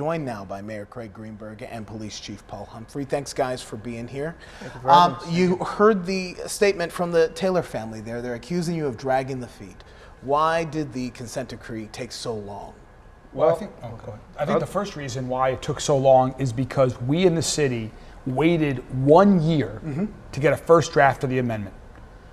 Joined now by Mayor Craig Greenberg and Police Chief Paul Humphrey. Thanks, guys, for being here. You heard the statement from the Taylor family there. They're accusing you of dragging the feet. Why did the consent decree take so long? Well, I think the first reason why it took so long is because we in the city waited 1 year to get a first draft of the amendment.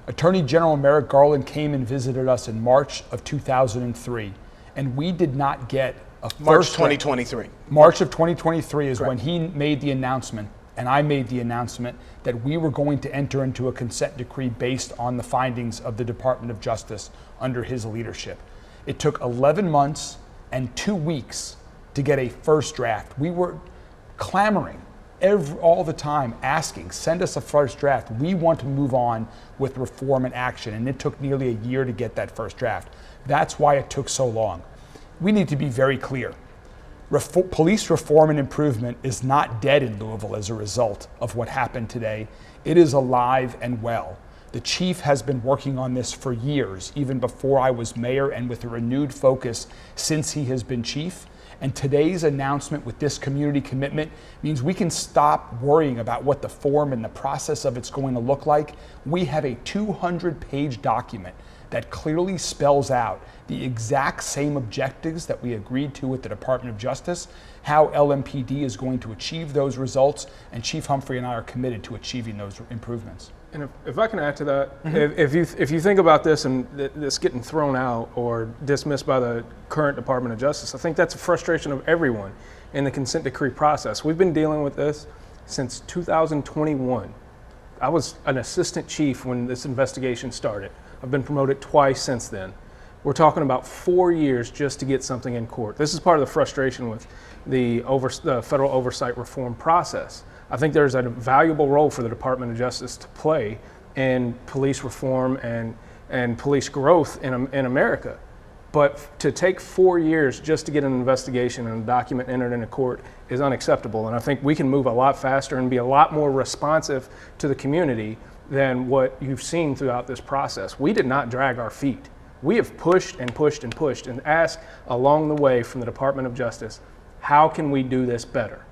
Attorney General Merrick Garland came and visited us in March of 2003, and we did not get a March 2023. March of 2023 is Correct. when he made the announcement, and I made the announcement that we were going to enter into a consent decree based on the findings of the Department of Justice under his leadership. It took 11 months and 2 weeks to get a first draft. We were clamoring all the time, asking, send us a first draft. We want to move on with reform and action, and it took nearly a year to get that first draft. That's why it took so long. We need to be very clear. Police reform and improvement is not dead in Louisville as a result of what happened today. It is alive and well. The chief has been working on this for years, even before I was mayor, and with a renewed focus since he has been chief. And today's announcement with this community commitment means we can stop worrying about what the form and the process of it's going to look like. We have a 200-page document that clearly spells out the exact same objectives that we agreed to with the Department of Justice, how LMPD is going to achieve those results, and Chief Humphrey and I are committed to achieving those improvements. And if I can add to that, if you think about this and this getting thrown out or dismissed by the current Department of Justice, I think that's a frustration of everyone in the consent decree process. We've been dealing with this since 2021. I was an assistant chief when this investigation started. I've been promoted twice since then. We're talking about 4 years just to get something in court. This is part of the frustration with the federal oversight reform process. I think there's a valuable role for the Department of Justice to play in police reform and police growth in America. But to take 4 years just to get an investigation and a document entered into court is unacceptable. And I think we can move a lot faster and be a lot more responsive to the community than what you've seen throughout this process. We did not drag our feet. We have pushed and pushed and pushed and asked along the way from the Department of Justice, how can we do this better?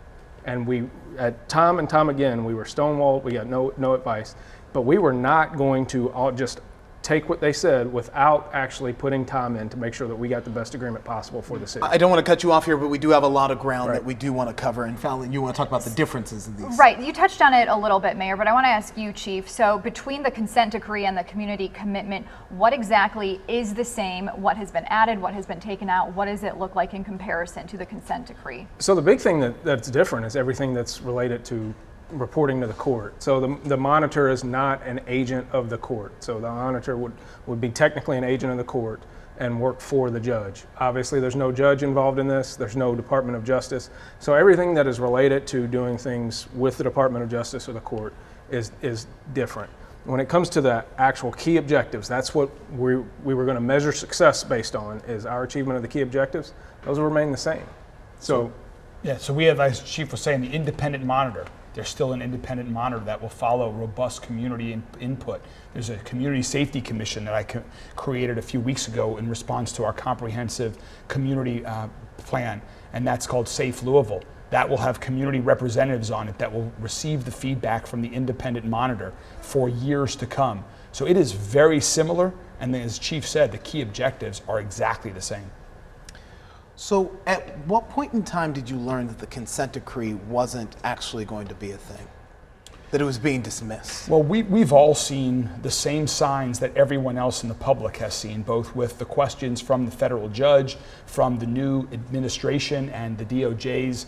And we, at time and time again, we were stonewalled, we got no advice, but we were not going to all just take what they said without actually putting time in to make sure that we got the best agreement possible for the city. I don't want to cut you off here, but we do have a lot of ground that we do want to cover. And Fallon, you want to talk about the differences in these? Right, you touched on it a little bit, Mayor, but I want to ask you, Chief. So between the consent decree and the community commitment, what exactly is the same? What has been added? What has been taken out? What does it look like in comparison to the consent decree? So the big thing that's different is everything that's related to reporting to the court. So the monitor is not an agent of the court. So the monitor would be technically an agent of the court and work for the judge. Obviously, there's no judge involved in this. There's no Department of Justice. So everything that is related to doing things with the Department of Justice or the court is different. When it comes to the actual key objectives, that's what we were going to measure success based on, is our achievement of the key objectives. Those will remain the same. So we have, as Chief was saying, the independent monitor. There's still an independent monitor that will follow robust community input. There's a community safety commission that I created a few weeks ago in response to our comprehensive community plan, and that's called Safe Louisville. That will have community representatives on it that will receive the feedback from the independent monitor for years to come. So it is very similar, and as Chief said, the key objectives are exactly the same. So at what point in time did you learn that the consent decree wasn't actually going to be a thing? That it was being dismissed? Well, we've all seen the same signs that everyone else in the public has seen, both with the questions from the federal judge, from the new administration and the DOJ's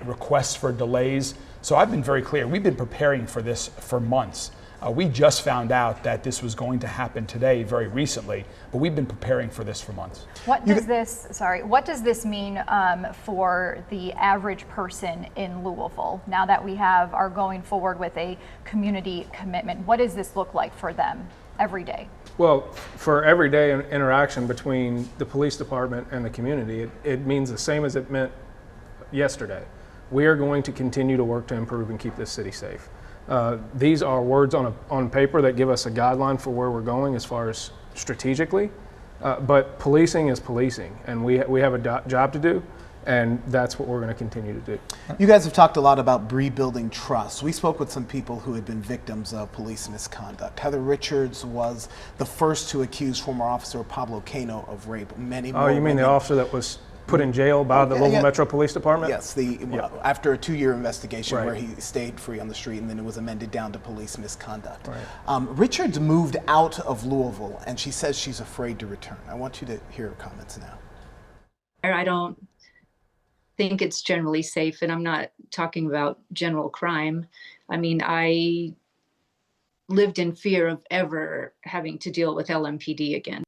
requests for delays. So I've been very clear. We've been preparing for this for months. We just found out that this was going to happen today, very recently, but we've been preparing for this for months. What does this mean for the average person in Louisville now that we are going forward with a community commitment? What does this look like for them every day? Well, for everyday interaction between the police department and the community, it means the same as it meant yesterday. We are going to continue to work to improve and keep this city safe. These are words on paper that give us a guideline for where we're going as far as strategically, but policing is policing, and we have a job to do, And that's what we're going to continue to do. You guys have talked a lot about rebuilding trust. We spoke with some people who had been victims of police misconduct. Heather Richards was the first to accuse former officer Pablo Cano of rape. Many more Oh, you mean the officer that was put in jail by the Louisville Metro Police Department? Yes, after a 2-year investigation Right. where he stayed free on the street, and then it was amended down to police misconduct. Right. Richards moved out of Louisville, and she says she's afraid to return. I want you to hear her comments now. I don't think it's generally safe, and I'm not talking about general crime. I mean, I lived in fear of ever having to deal with LMPD again.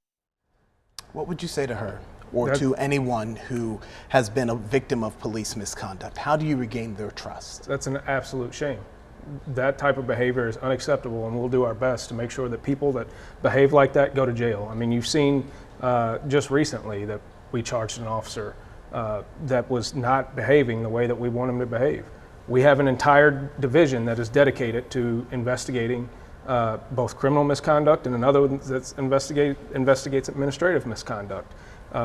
What would you say to her, or to anyone who has been a victim of police misconduct? How do you regain their trust? That's an absolute shame. That type of behavior is unacceptable, and we'll do our best to make sure that people that behave like that go to jail. I mean, you've seen just recently that we charged an officer that was not behaving the way that we want him to behave. We have an entire division that is dedicated to investigating both criminal misconduct and another that investigates administrative misconduct.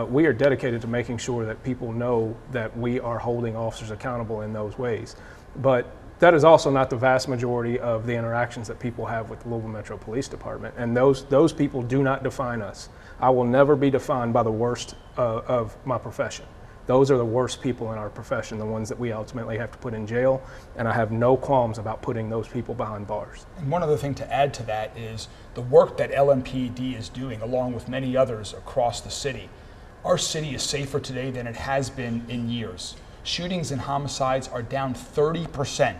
We are dedicated to making sure that people know that we are holding officers accountable in those ways. But that is also not the vast majority of the interactions that people have with the Louisville Metro Police Department, and those people do not define us. I will never be defined by the worst of my profession. Those are the worst people in our profession, the ones that we ultimately have to put in jail, and I have no qualms about putting those people behind bars. And one other thing to add to that is the work that LMPD is doing, along with many others across the city. Our city is safer today than it has been in years. Shootings and homicides are down 30%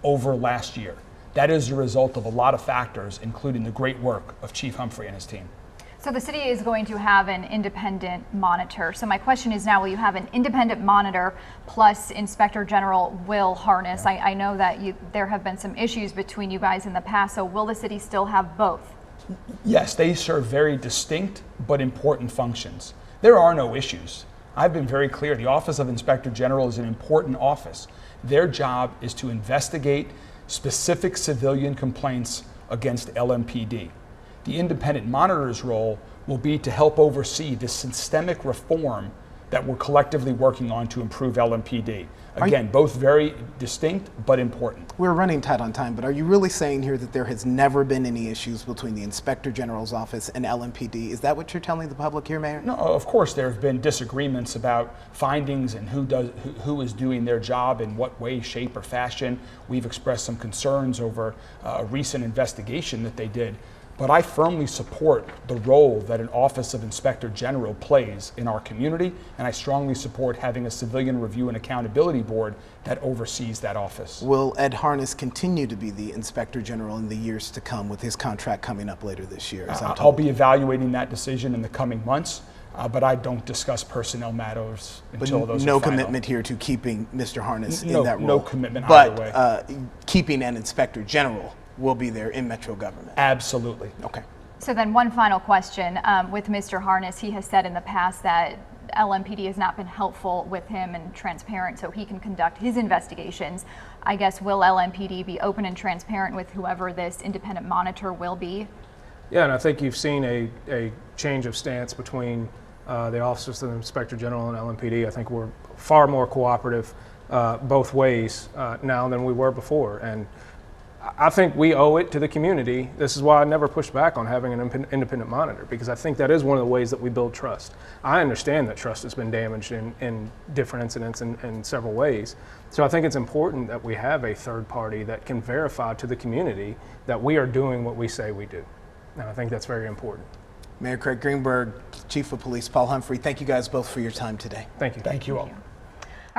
over last year. That is a result of a lot of factors, including the great work of Chief Humphrey and his team. So the city is going to have an independent monitor. So my question is now, will you have an independent monitor plus Inspector General Will Harness? Yeah. I know that there have been some issues between you guys in the past, so will the city still have both? Yes, they serve very distinct but important functions. There are no issues. I've been very clear. The Office of Inspector General is an important office. Their job is to investigate specific civilian complaints against LMPD. The independent monitor's role will be to help oversee the systemic reform that we're collectively working on to improve LMPD. Again, both very distinct but important. We're running tight on time, but are you really saying here that there has never been any issues between the Inspector General's office and LMPD? Is that what you're telling the public here, Mayor? No, of course there have been disagreements about findings and who is doing their job in what way, shape, or fashion. We've expressed some concerns over a recent investigation that they did. But I firmly support the role that an Office of Inspector General plays in our community, and I strongly support having a Civilian Review and Accountability Board that oversees that office. Will Ed Harness continue to be the Inspector General in the years to come with his contract coming up later this year? I'll be evaluating that decision in the coming months, but I don't discuss personnel matters until those are no final. Commitment here to keeping Mr. Harness in that role? No commitment either way. But keeping an Inspector General will be there in Metro government? Absolutely. Okay. So then one final question. With Mr. Harness, he has said in the past that LMPD has not been helpful with him and transparent so he can conduct his investigations. I guess, will LMPD be open and transparent with whoever this independent monitor will be? Yeah, and I think you've seen a change of stance between the Office of the Inspector General and LMPD. I think we're far more cooperative both ways now than we were before. And I think we owe it to the community. This is why I never pushed back on having an independent monitor, because I think that is one of the ways that we build trust. I understand that trust has been damaged in different incidents in several ways. So I think it's important that we have a third party that can verify to the community that we are doing what we say we do. And I think that's very important. Mayor Craig Greenberg, Chief of Police Paul Humphrey, thank you guys both for your time today. Thank you. Thank you all.